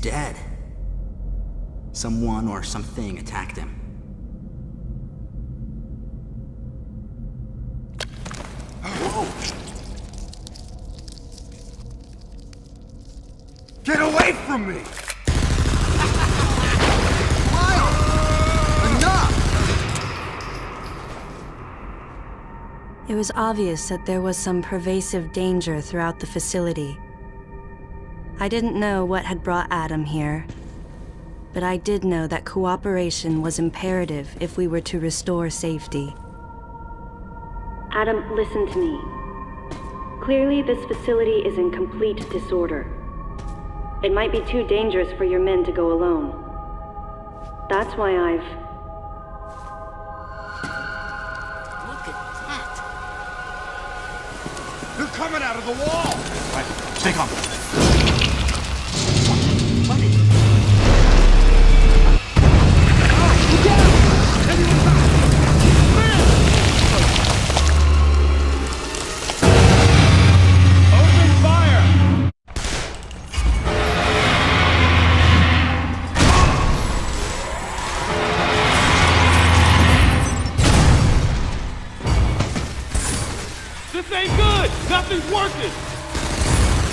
dead. Someone or something attacked him. Whoa! Get away from me! It was obvious that there was some pervasive danger throughout the facility. I didn't know what had brought Adam here, but I did know that cooperation was imperative if we were to restore safety. Adam, listen to me. Clearly, this facility is in complete disorder. It might be too dangerous for your men to go alone. That's why I've... They're coming out of the wall! Right, stay calm. What is... Look out! Anyone back! Open fire! This ain't good! Nothing's working!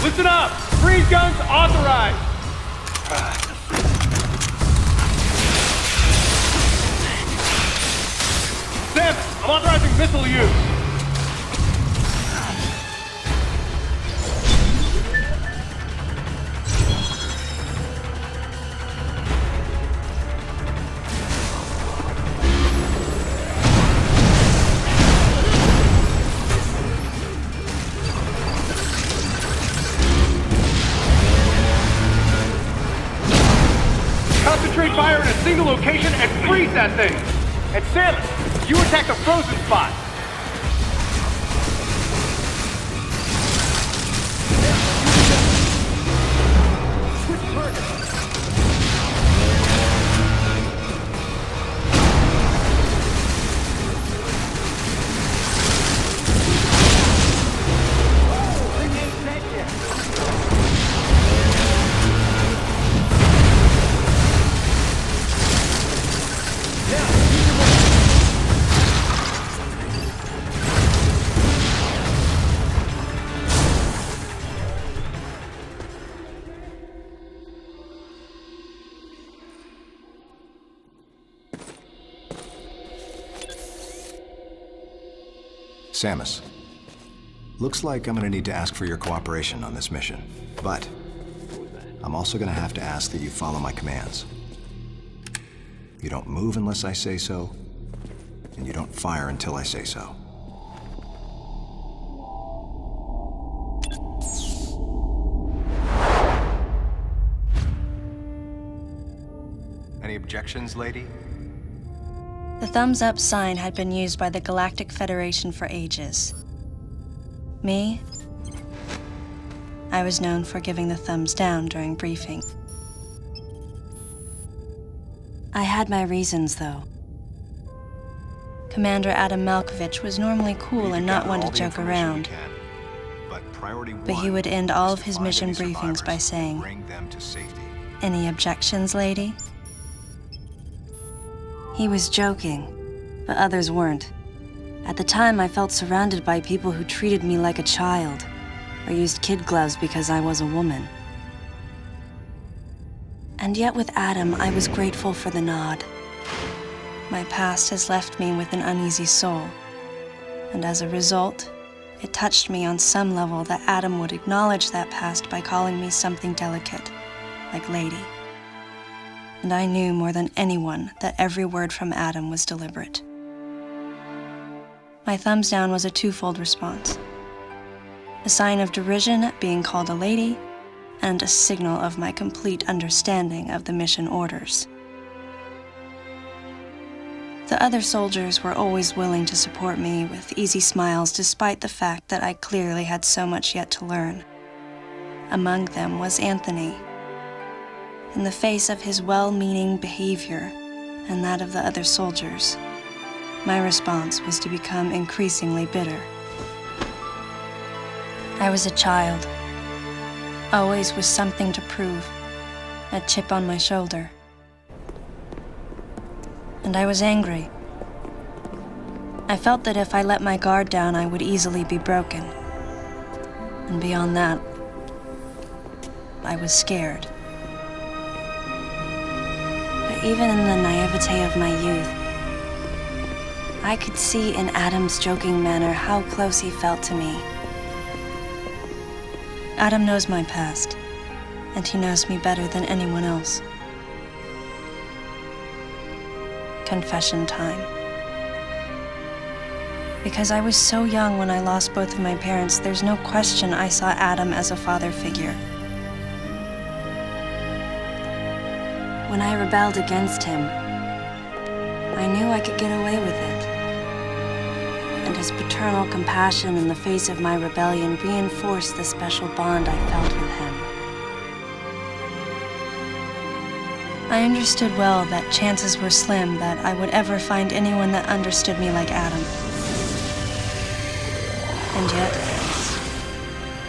Listen up! Freeze guns authorized! Sam, I'm authorizing missile use! Concentrate fire in a single location and freeze that thing! And Samus, you attack the frozen spot! Switch target! Samus, looks like I'm gonna need to ask for your cooperation on this mission, but I'm also gonna have to ask that you follow my commands. You don't move unless I say so, and you don't fire until I say so. Any objections, lady? The thumbs up sign had been used by the Galactic Federation for ages. Me? I was known for giving the thumbs down during briefing. I had my reasons, though. Commander Adam Malkovich was normally cool and not one to joke around. But he would end all of his mission briefings by saying, "Any objections, lady?" He was joking, but others weren't. At the time, I felt surrounded by people who treated me like a child, or used kid gloves because I was a woman. And yet with Adam, I was grateful for the nod. My past has left me with an uneasy soul, and as a result, it touched me on some level that Adam would acknowledge that past by calling me something delicate, like lady. And I knew more than anyone that every word from Adam was deliberate. My thumbs down was a twofold response. A sign of derision at being called a lady, and a signal of my complete understanding of the mission orders. The other soldiers were always willing to support me with easy smiles despite the fact that I clearly had so much yet to learn. Among them was Anthony. In the face of his well-meaning behavior and that of the other soldiers, my response was to become increasingly bitter. I was a child, always with something to prove, a chip on my shoulder. And I was angry. I felt that if I let my guard down, I would easily be broken. And beyond that, I was scared. But even in the naivete of my youth, I could see in Adam's joking manner how close he felt to me. Adam knows my past, and he knows me better than anyone else. Confession time. Because I was so young when I lost both of my parents, there's no question I saw Adam as a father figure. When I rebelled against him, I knew I could get away with it. And his paternal compassion in the face of my rebellion reinforced the special bond I felt with him. I understood well that chances were slim that I would ever find anyone that understood me like Adam. And yet,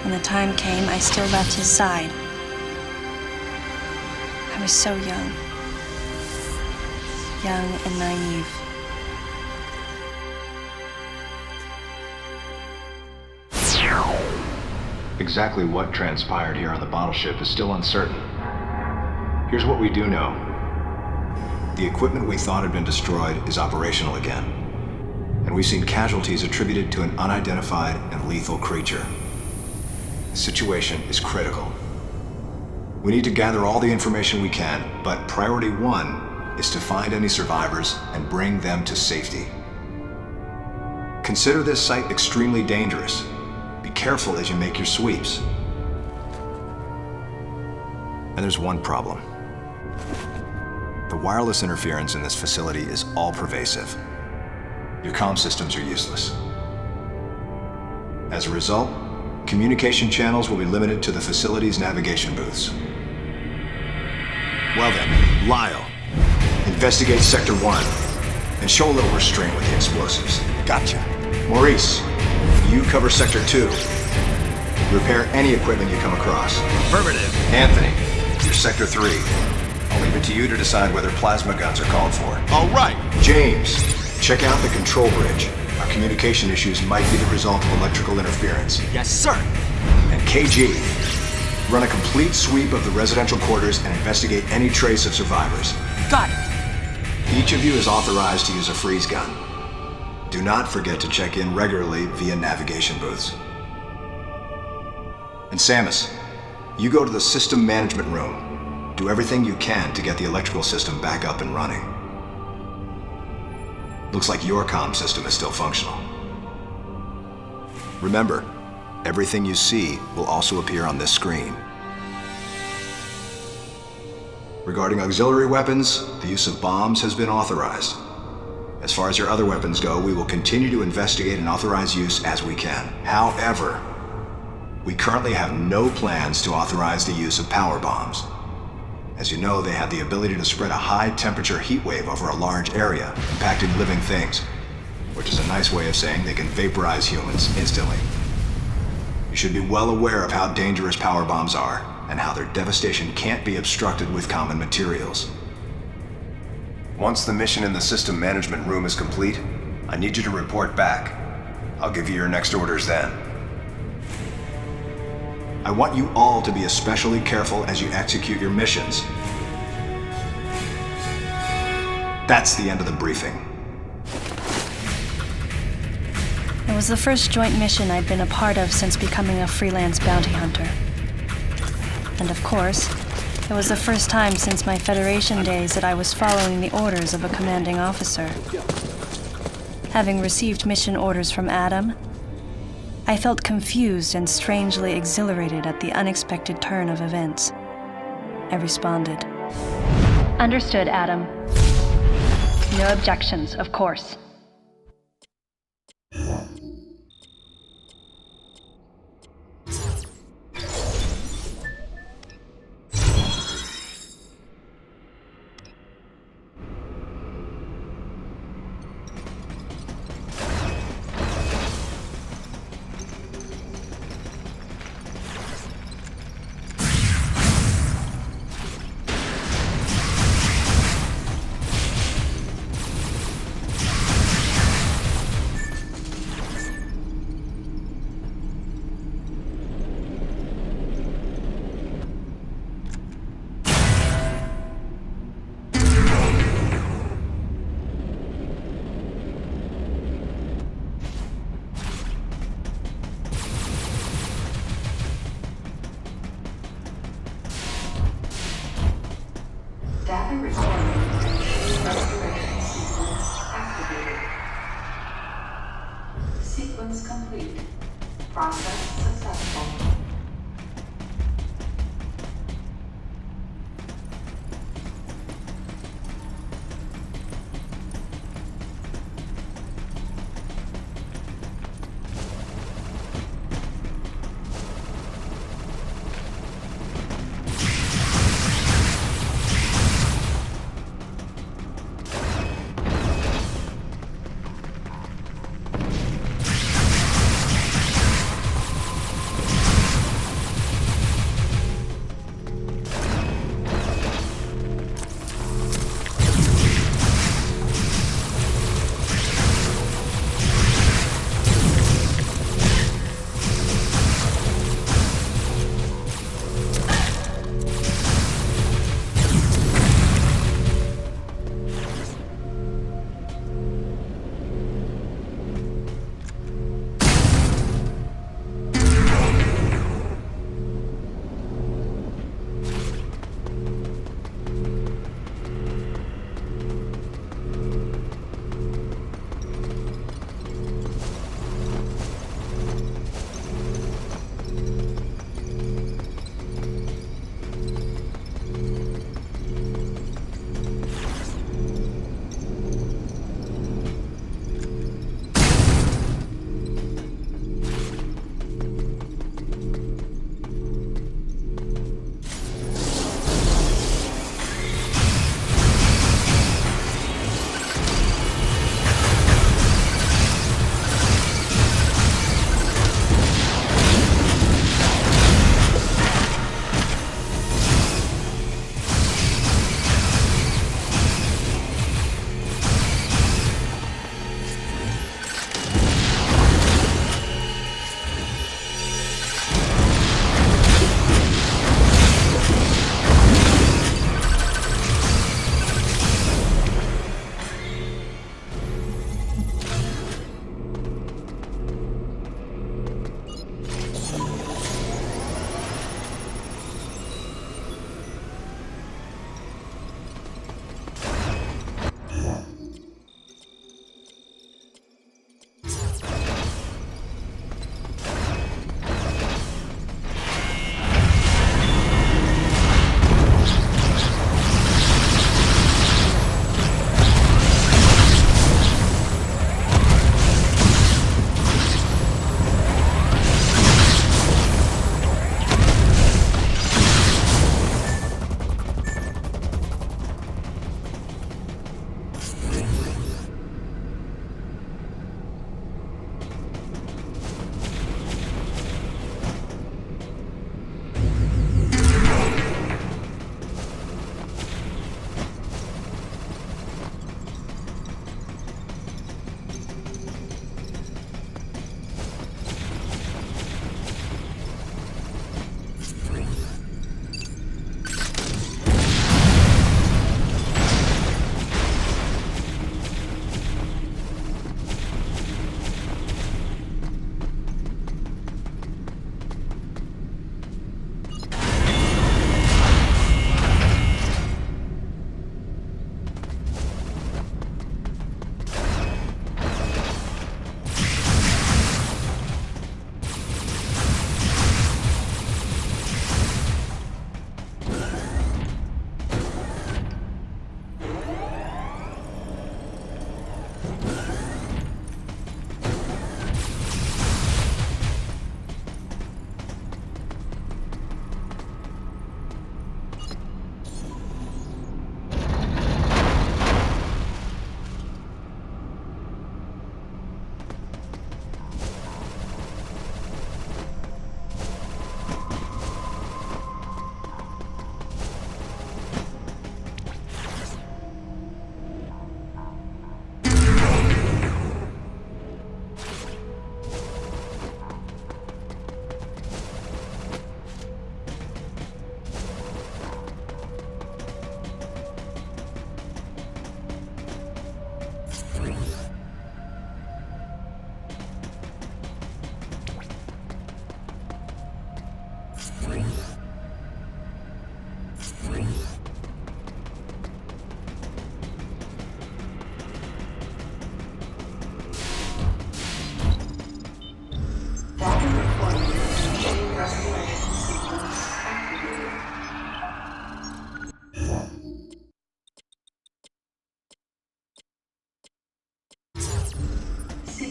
when the time came, I still left his side. I was so young and naive. Exactly what transpired here on the bottle ship is still uncertain. Here's what we do know. The equipment we thought had been destroyed is operational again. And we've seen casualties attributed to an unidentified and lethal creature. The situation is critical. We need to gather all the information we can, but priority one is to find any survivors and bring them to safety. Consider this site extremely dangerous. Be careful as you make your sweeps. And there's one problem. The wireless interference in this facility is all-pervasive. Your comm systems are useless. As a result, communication channels will be limited to the facility's navigation booths. Well then, Lyle, investigate Sector 1 and show a little restraint with the explosives. Gotcha. Maurice, you cover Sector 2. Repair any equipment you come across. Affirmative. Anthony, you're Sector 3. I'll leave it to you to decide whether plasma guns are called for. All right. James, check out the control bridge. Our communication issues might be the result of electrical interference. Yes, sir. And KG, run a complete sweep of the residential quarters and investigate any trace of survivors. Got it. Each of you is authorized to use a freeze gun. Do not forget to check in regularly via navigation booths. And Samus, you go to the system management room. Do everything you can to get the electrical system back up and running. Looks like your comm system is still functional. Remember, everything you see will also appear on this screen. Regarding auxiliary weapons, the use of bombs has been authorized. As far as your other weapons go, we will continue to investigate and authorize use as we can. However, we currently have no plans to authorize the use of power bombs. As you know, they have the ability to spread a high-temperature heat wave over a large area, impacting living things, which is a nice way of saying they can vaporize humans instantly. You should be well aware of how dangerous power bombs are, and how their devastation can't be obstructed with common materials. Once the mission in the system management room is complete, I need you to report back. I'll give you your next orders then. I want you all to be especially careful as you execute your missions. That's the end of the briefing. It was the first joint mission I'd been a part of since becoming a freelance bounty hunter. And of course, it was the first time since my Federation days that I was following the orders of a commanding officer. Having received mission orders from Adam, I felt confused and strangely exhilarated at the unexpected turn of events. I responded. Understood, Adam. No objections, of course.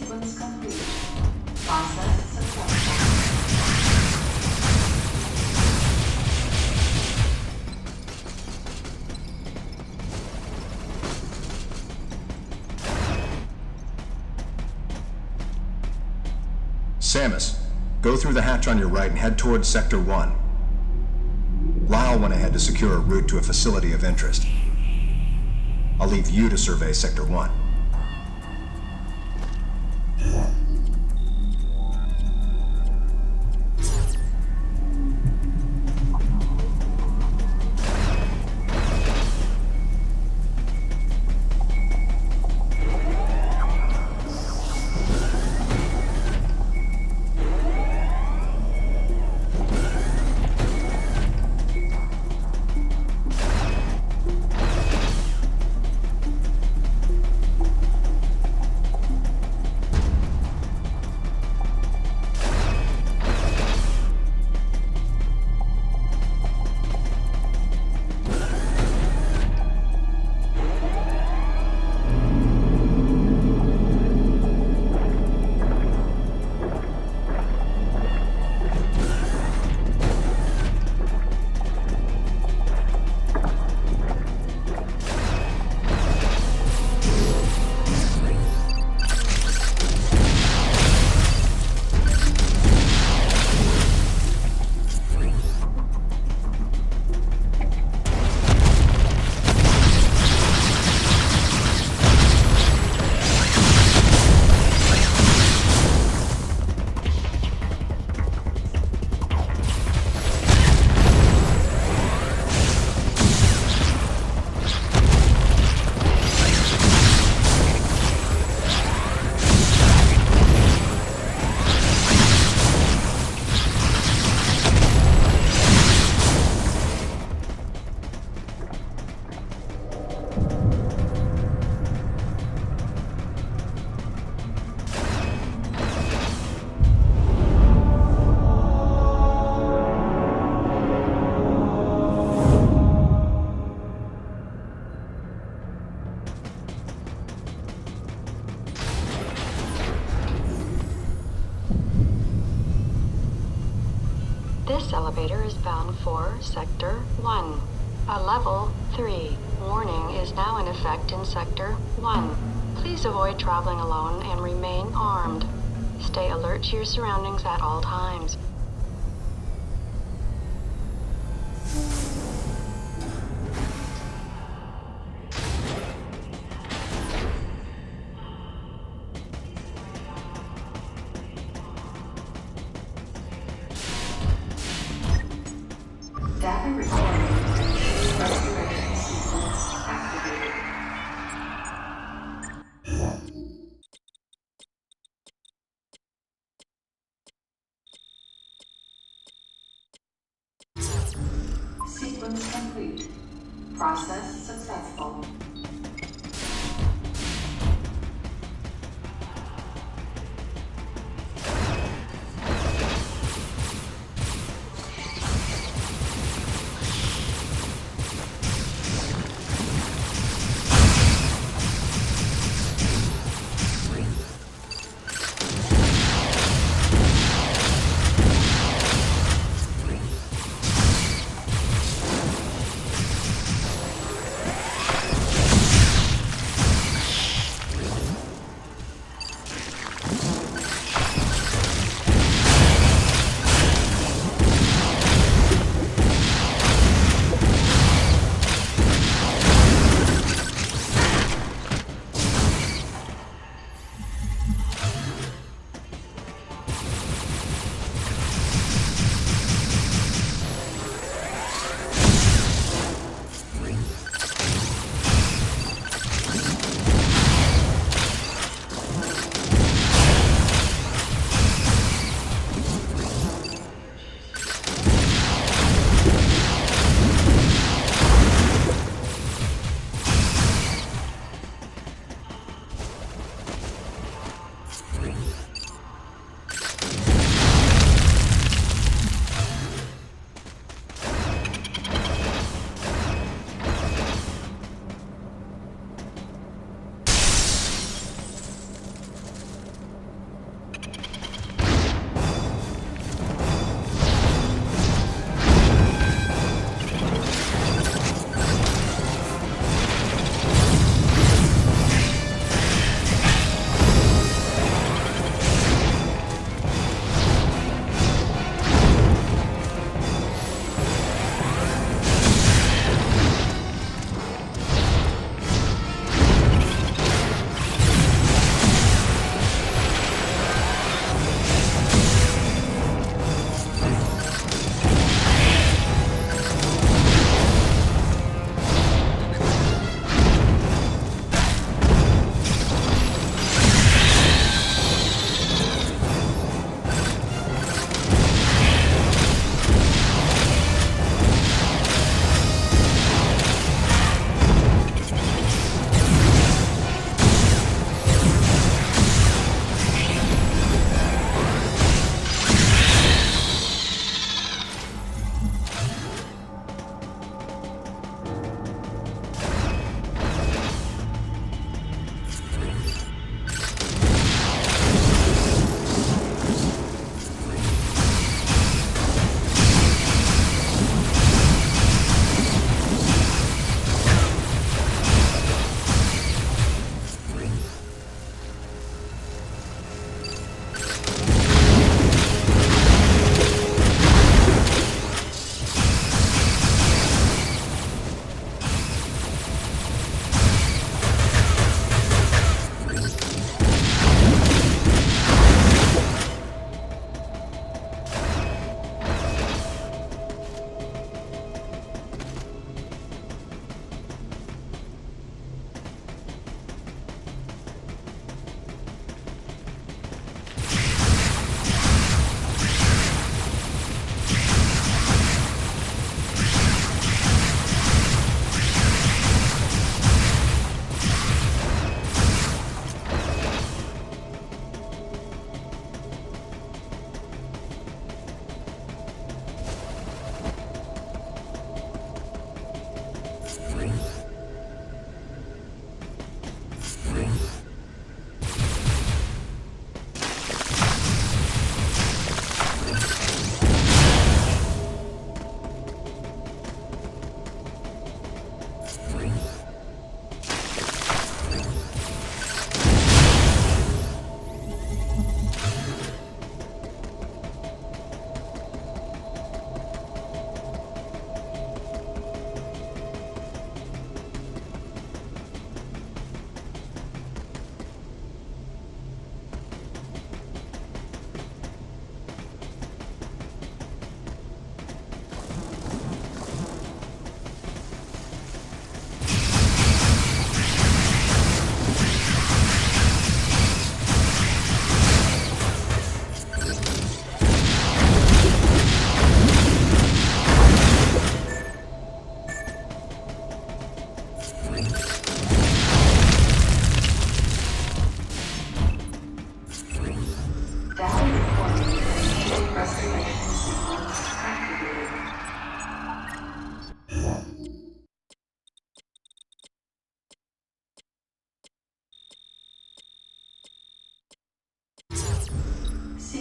Sequence complete. Process successful. Samus, go through the hatch on your right and head towards Sector 1. Lyle went ahead to secure a route to a facility of interest. I'll leave you to survey Sector 1. This elevator is bound for Sector 1. A Level 3 warning is now in effect in Sector 1. Please avoid traveling alone and remain armed. Stay alert to your surroundings at all times. Data recording. Restoration sequence activated. Sequence complete. Process successful.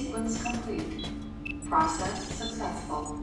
Sequence complete. Process successful.